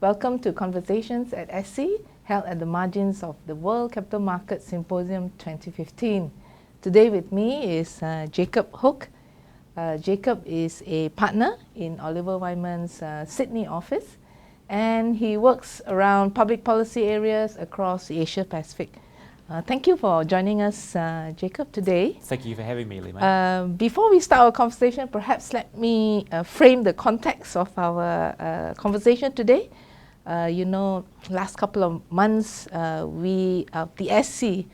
Welcome to Conversations at SC, held at the margins of the World Capital Market Symposium 2015. Today with me is Jacob Hook. Jacob is a partner in Oliver Wyman's Sydney office, and he works around public policy areas across Asia Pacific. Thank you for joining us, Jacob, today. Thank you for having me, Lima. Before we start our conversation, perhaps let me frame the context of our conversation today. Last couple of months, the SC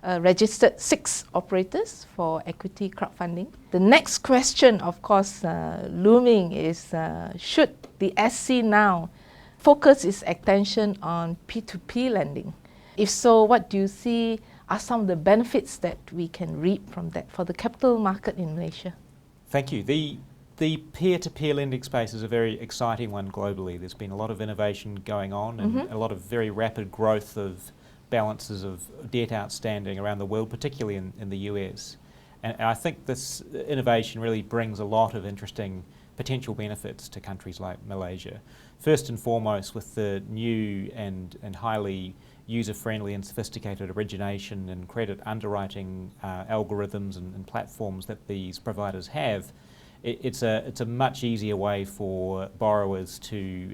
registered 6 operators for equity crowdfunding. The next question, of course, looming is, should the SC now focus its attention on peer-to-peer lending? If so, what do you see are some of the benefits that we can reap from that for the capital market in Malaysia? Thank you. The peer-to-peer lending space is a very exciting one globally. There's been a lot of innovation going on and a lot of very rapid growth of balances of debt outstanding around the world, particularly in the US. And I think this innovation really brings a lot of interesting potential benefits to countries like Malaysia. First and foremost, with the new and highly user-friendly and sophisticated origination and credit underwriting algorithms and platforms that these providers have, it's a much easier way for borrowers to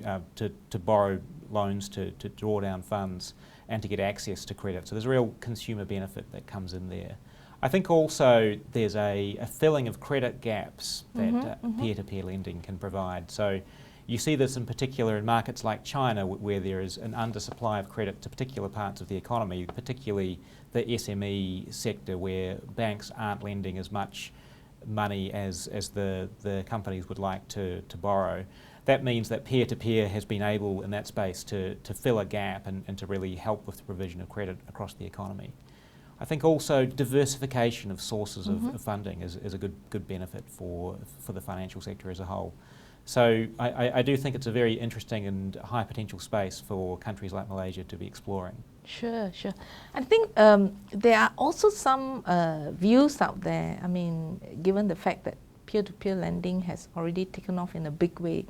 borrow loans, to draw down funds, and to get access to credit. So there's a real consumer benefit that comes in there. I think also there's a filling of credit gaps that peer-to-peer lending can provide. So you see this in particular in markets like China, where there is an undersupply of credit to particular parts of the economy, particularly the SME sector, where banks aren't lending as much money as the companies would like to borrow. That means that peer-to-peer has been able in that space to fill a gap and to really help with the provision of credit across the economy. I think also diversification of sources of funding is a good benefit for the financial sector as a whole. So I do think it's a very interesting and high potential space for countries like Malaysia to be exploring. Sure. I think there are also some views out there. I mean, given the fact that peer-to-peer lending has already taken off in a big way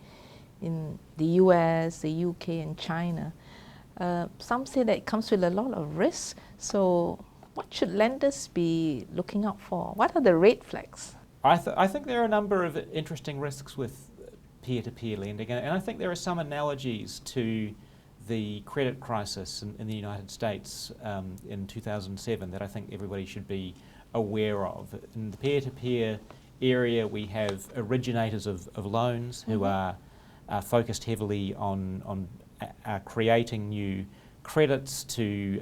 in the US, the UK and China, some say that it comes with a lot of risks. So what should lenders be looking out for? What are the red flags? I think there are a number of interesting risks with peer-to-peer lending, and I think there are some analogies to the credit crisis in the United States in 2007 that I think everybody should be aware of. In the peer-to-peer area, we have originators of loans who are focused heavily on creating new credits to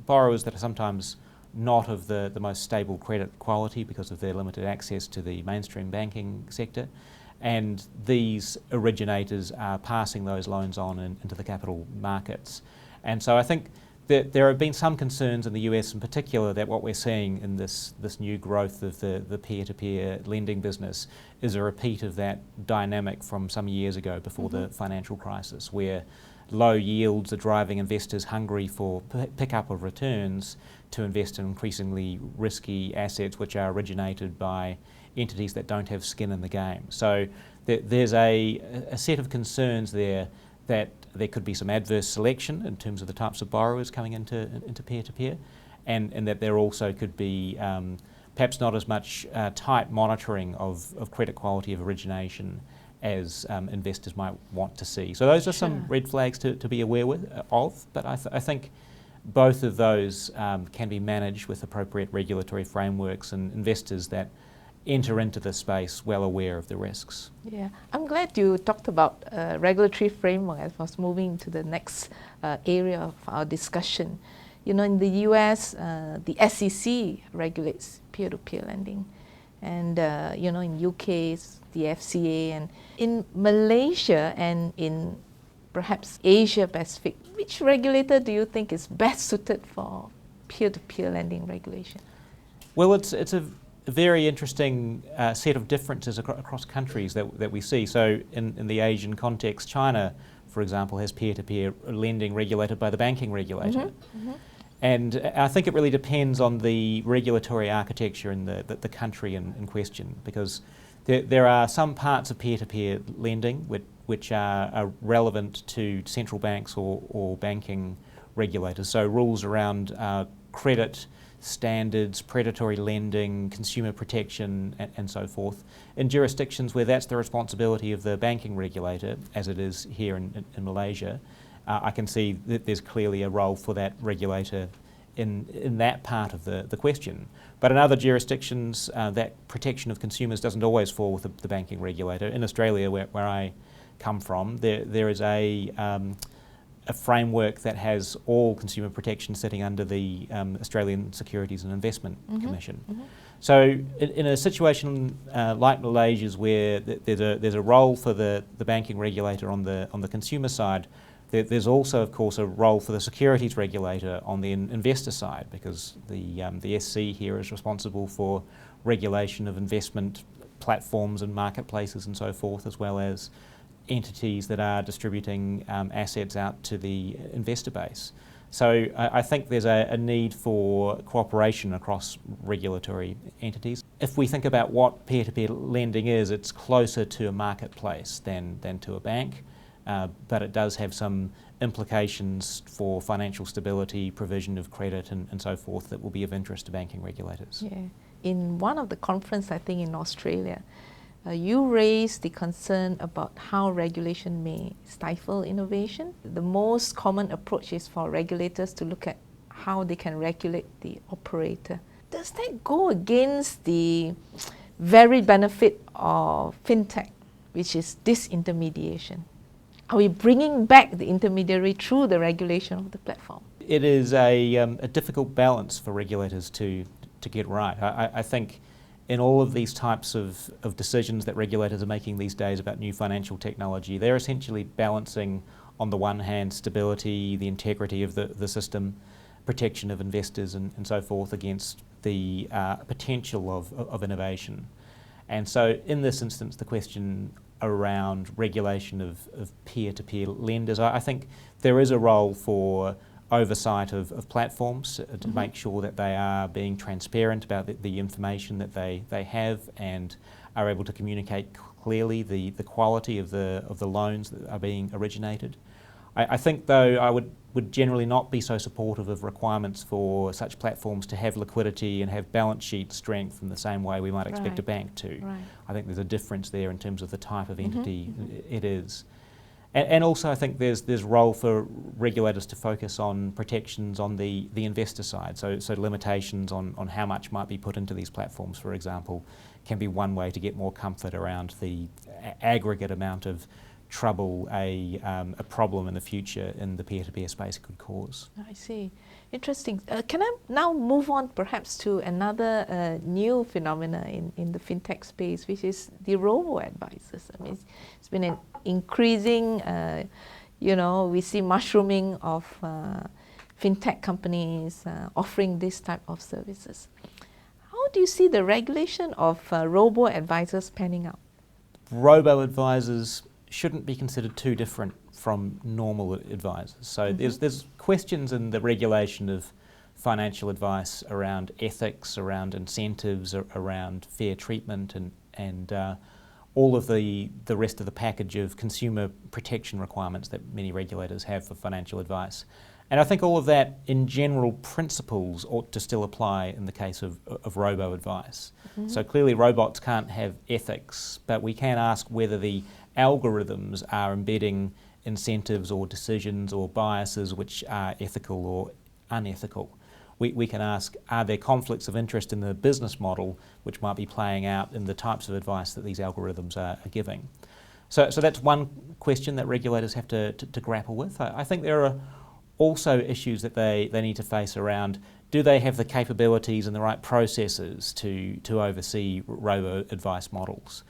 borrowers that are sometimes not of the most stable credit quality because of their limited access to the mainstream banking sector. And these originators are passing those loans on into the capital markets. And so I think that there have been some concerns in the US in particular that what we're seeing in this new growth of the peer-to-peer lending business is a repeat of that dynamic from some years ago before the financial crisis, where low yields are driving investors hungry for pickup of returns to invest in increasingly risky assets which are originated by entities that don't have skin in the game. So there's a set of concerns there that there could be some adverse selection in terms of the types of borrowers coming into peer-to-peer, and that there also could be perhaps not as much tight monitoring of credit quality of origination as investors might want to see. So those are some red flags to be aware of, but I think both of those can be managed with appropriate regulatory frameworks and investors that enter into the space well aware of the risks. Yeah, I'm glad you talked about regulatory framework as I was moving to the next area of our discussion. You know, in the US, the SEC regulates peer-to-peer lending, and in UK, it's the FCA, and in Malaysia and in perhaps Asia Pacific, which regulator do you think is best suited for peer-to-peer lending regulation? Well, it's a very interesting set of differences across countries that we see. So in the Asian context, China, for example, has peer-to-peer lending regulated by the banking regulator. And I think it really depends on the regulatory architecture in the country in question, because there are some parts of peer-to-peer lending which are relevant to central banks or banking regulators. So rules around credit standards, predatory lending, consumer protection, and so forth, in jurisdictions where that's the responsibility of the banking regulator, as it is here in Malaysia. I can see that there's clearly a role for that regulator in that part of the question. But in other jurisdictions, that protection of consumers doesn't always fall with the banking regulator. In Australia, where I come from, there is a framework that has all consumer protection sitting under the Australian Securities and Investment Commission. So in a situation like Malaysia's, where there's a role for the banking regulator on the consumer side, there's also, of course, a role for the securities regulator on the investor side, because the SC here is responsible for regulation of investment platforms and marketplaces and so forth, as well as entities that are distributing assets out to the investor base. So I think there's a need for cooperation across regulatory entities. If we think about what peer-to-peer lending is, it's closer to a marketplace than to a bank, but it does have some implications for financial stability, provision of credit and so forth that will be of interest to banking regulators. Yeah. In one of the conferences, I think in Australia, you raised the concern about how regulation may stifle innovation. The most common approach is for regulators to look at how they can regulate the operator. Does that go against the very benefit of fintech, which is disintermediation? Are we bringing back the intermediary through the regulation of the platform? It is a difficult balance for regulators to get right. I think in all of these types of decisions that regulators are making these days about new financial technology, they're essentially balancing, on the one hand, stability, the integrity of the system, protection of investors and so forth, against the potential of innovation. And so in this instance, the question around regulation of peer-to-peer lenders, I think there is a role for oversight of platforms to make sure that they are being transparent about the information that they have and are able to communicate clearly the quality of the loans that are being originated. I think, though, I would generally not be so supportive of requirements for such platforms to have liquidity and have balance sheet strength in the same way we might expect a bank to. Right. I think there's a difference there in terms of the type of entity it is. And also I think there's role for regulators to focus on protections on the investor side. So limitations on how much might be put into these platforms, for example, can be one way to get more comfort around the aggregate amount of trouble a problem in the future in the peer-to-peer space could cause. I see. Interesting. Can I now move on perhaps to another new phenomena in the fintech space, which is the robo-advisors? I mean, it's been an increasing, we see mushrooming of fintech companies offering this type of services. How do you see the regulation of robo-advisors panning out? Robo-advisors shouldn't be considered too different from normal advisors. So there's questions in the regulation of financial advice around ethics, around incentives, around fair treatment, and all of the rest of the package of consumer protection requirements that many regulators have for financial advice. And I think all of that, in general principles, ought to still apply in the case of robo-advice. So clearly robots can't have ethics, but we can ask whether the algorithms are embedding incentives or decisions or biases which are ethical or unethical. We can ask, are there conflicts of interest in the business model which might be playing out in the types of advice that these algorithms are giving? So that's one question that regulators have to grapple with. I think there are also issues that they need to face around, do they have the capabilities and the right processes to oversee robo-advice models?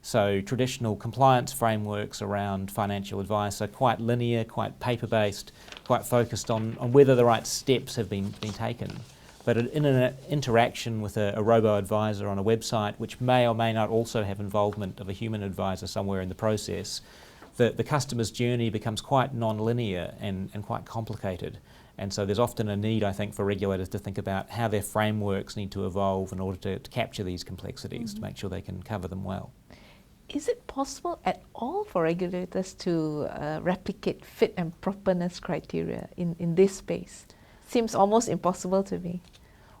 So traditional compliance frameworks around financial advice are quite linear, quite paper-based, quite focused on whether the right steps have been taken. But in an interaction with a robo-advisor on a website, which may or may not also have involvement of a human advisor somewhere in the process, the customer's journey becomes quite non-linear and quite complicated. And so there's often a need, I think, for regulators to think about how their frameworks need to evolve in order to capture these complexities to make sure they can cover them well. is it possible at all for regulators to replicate fit and properness criteria in this space? Seems almost impossible to me.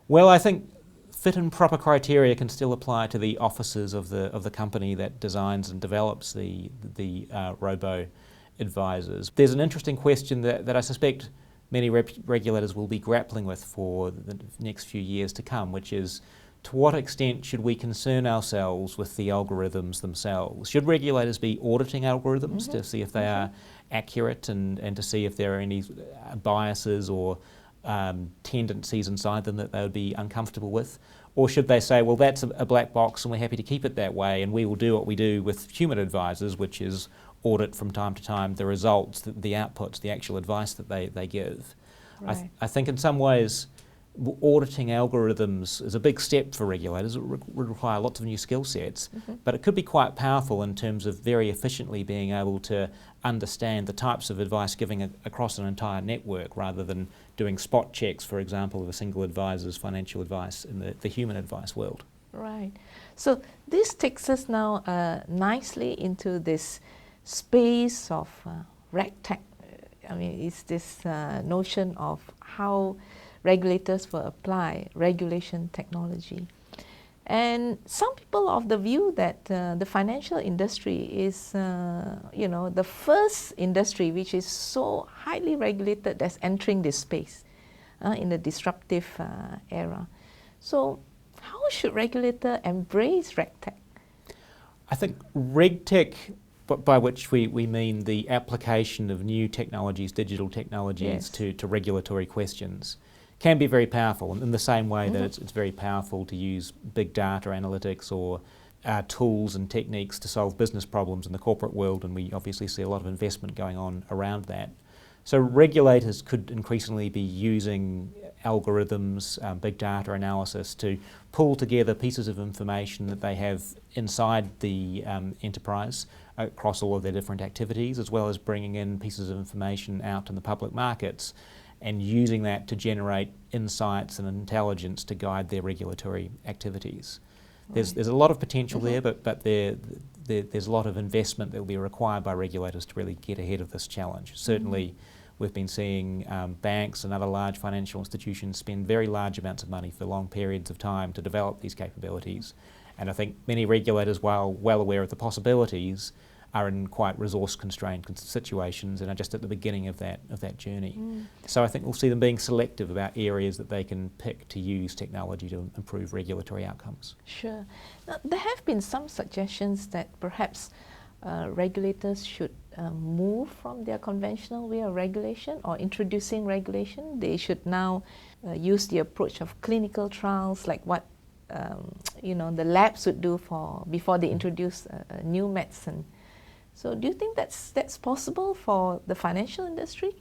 Well, I think fit and proper criteria can still apply to the officers of the company that designs and develops the robo-advisors. There's an interesting question that I suspect many regulators will be grappling with for the next few years to come, which is, to what extent should we concern ourselves with the algorithms themselves? Should regulators be auditing algorithms to see if they are accurate and to see if there are any biases or tendencies inside them that they would be uncomfortable with? Or should they say, well, that's a black box and we're happy to keep it that way, and we will do what we do with human advisors, which is audit from time to time the results, the outputs, the actual advice that they give. Right. I think in some ways auditing algorithms is a big step for regulators. It would require lots of new skill sets, but it could be quite powerful in terms of very efficiently being able to understand the types of advice giving across an entire network, rather than doing spot checks, for example, of a single advisor's financial advice in the human advice world. Right. So this takes us now nicely into this space of RegTech. I mean, it's this notion of how regulators will apply regulation technology. And some people are of the view that the financial industry is, the first industry which is so highly regulated that's entering this space in the disruptive era. So how should regulator embrace RegTech? I think RegTech, by which we mean the application of new technologies, digital technologies, yes, to regulatory questions, can be very powerful in the same way that it's very powerful to use big data analytics or tools and techniques to solve business problems in the corporate world, and we obviously see a lot of investment going on around that. So regulators could increasingly be using algorithms, big data analysis to pull together pieces of information that they have inside the enterprise across all of their different activities, as well as bringing in pieces of information out in the public markets and using that to generate insights and intelligence to guide their regulatory activities. Right. There's a lot of potential there, but there's a lot of investment that will be required by regulators to really get ahead of this challenge. Certainly, we've been seeing banks and other large financial institutions spend very large amounts of money for long periods of time to develop these capabilities. And I think many regulators, while well aware of the possibilities, are in quite resource-constrained situations and are just at the beginning of that journey. So I think we'll see them being selective about areas that they can pick to use technology to improve regulatory outcomes. Sure. Now, there have been some suggestions that perhaps regulators should move from their conventional way of regulation or introducing regulation. They should now use the approach of clinical trials, like what the labs would do before they introduce a new medicine. So do you think that's possible for the financial industry?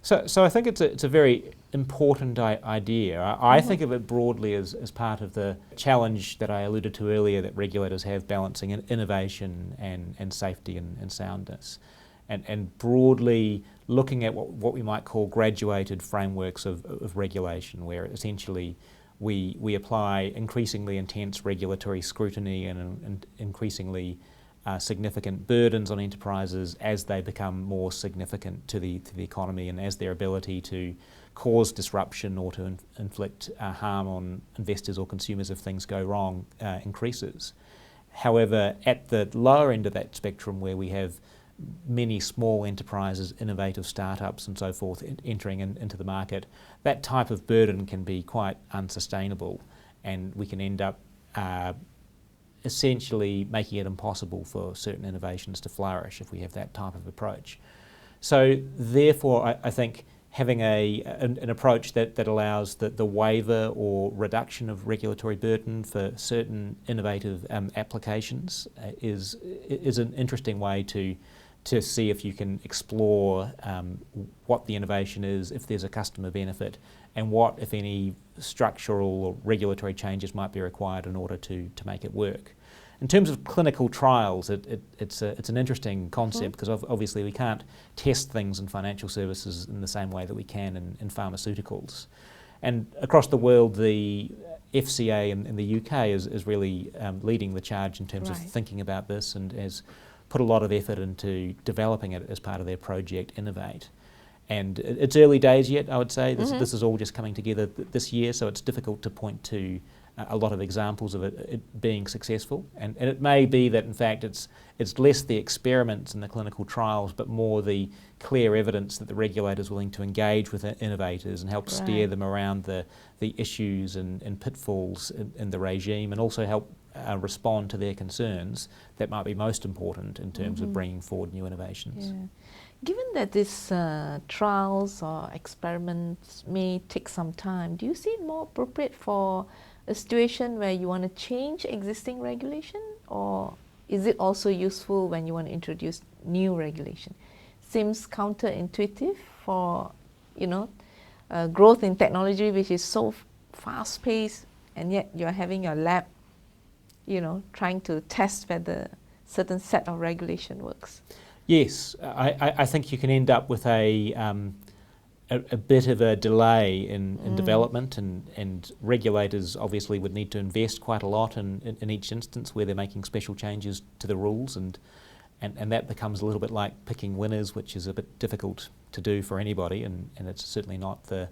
So I think it's a very important idea. I think of it broadly as part of the challenge that I alluded to earlier that regulators have, balancing innovation and safety and soundness. And broadly looking at what we might call graduated frameworks of regulation, where essentially we apply increasingly intense regulatory scrutiny and increasingly significant burdens on enterprises as they become more significant to the economy and as their ability to cause disruption or to inflict harm on investors or consumers if things go wrong increases. However, at the lower end of that spectrum, where we have many small enterprises, innovative startups and so forth entering into the market, that type of burden can be quite unsustainable, and we can end up essentially making it impossible for certain innovations to flourish if we have that type of approach. So therefore I think having an approach that allows the waiver or reduction of regulatory burden for certain innovative applications is an interesting way to see if you can explore what the innovation is, if there's a customer benefit, and what, if any, structural or regulatory changes might be required in order to make it work. In terms of clinical trials, it's an interesting concept, because obviously we can't test things in financial services in the same way that we can in pharmaceuticals. And across the world, the FCA in the UK is really leading the charge in terms of Right. thinking about this and has put a lot of effort into developing it as part of their project Innovate. And it's early days yet, I would say. This is all just coming together this year, so it's difficult to point to a lot of examples of it being successful. And it may be that, in fact, it's less the experiments and the clinical trials, but more the clear evidence that the regulator is willing to engage with innovators and help steer them around the issues and pitfalls in the regime, and also help respond to their concerns that might be most important in terms of bringing forward new innovations. Yeah. Given that these trials or experiments may take some time, do you see it more appropriate for a situation where you want to change existing regulation, or is it also useful when you want to introduce new regulation? Seems counterintuitive for, growth in technology which is so fast-paced, and yet you're having your lab, trying to test whether certain set of regulation works. Yes, I think you can end up with a bit of a delay in development, and regulators obviously would need to invest quite a lot in each instance where they're making special changes to the rules, and that becomes a little bit like picking winners, which is a bit difficult to do for anybody, and it's certainly not the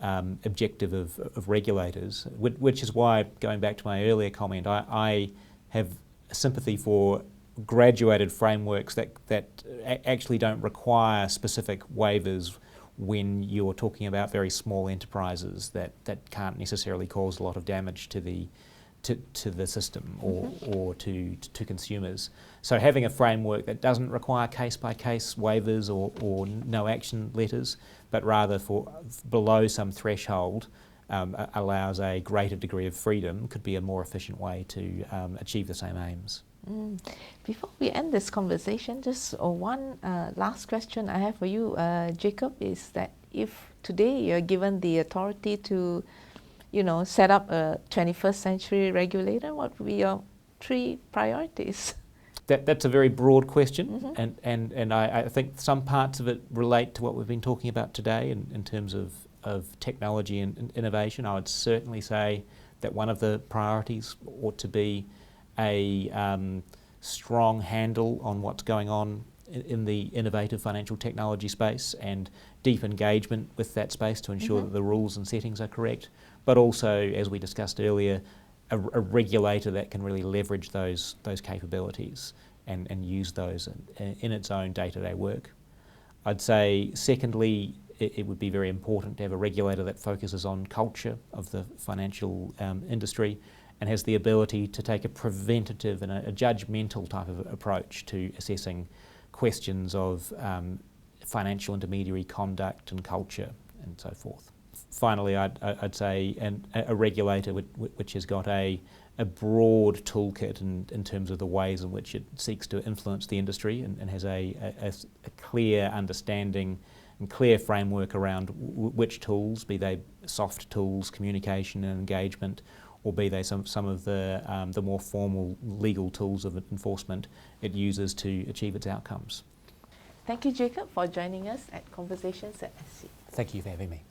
objective of regulators, which is why, going back to my earlier comment, I have sympathy for graduated frameworks that actually don't require specific waivers when you're talking about very small enterprises that can't necessarily cause a lot of damage to the system or to consumers. So having a framework that doesn't require case-by-case waivers or no action letters, but rather for below some threshold allows a greater degree of freedom, could be a more efficient way to achieve the same aims. Before we end this conversation, just one last question I have for you, Jacob, is that if today you're given the authority to, set up a 21st century regulator, what would be your 3 priorities? That's a very broad question, and I think some parts of it relate to what we've been talking about today in terms of technology and innovation. I would certainly say that one of the priorities ought to be a strong handle on what's going on in the innovative financial technology space, and deep engagement with that space to ensure that the rules and settings are correct, but also, as we discussed earlier, a regulator that can really leverage those capabilities and use those in its own day-to-day work. I'd say, secondly, it would be very important to have a regulator that focuses on culture of the financial industry, and has the ability to take a preventative and a judgmental type of approach to assessing questions of financial intermediary conduct and culture and so forth. Finally, I'd say a regulator which has got a broad toolkit in terms of the ways in which it seeks to influence the industry, and has a clear understanding and clear framework around which tools, be they soft tools, communication and engagement, or be they some of the more formal legal tools of enforcement it uses to achieve its outcomes. Thank you, Jacob, for joining us at Conversations at SC. Thank you for having me.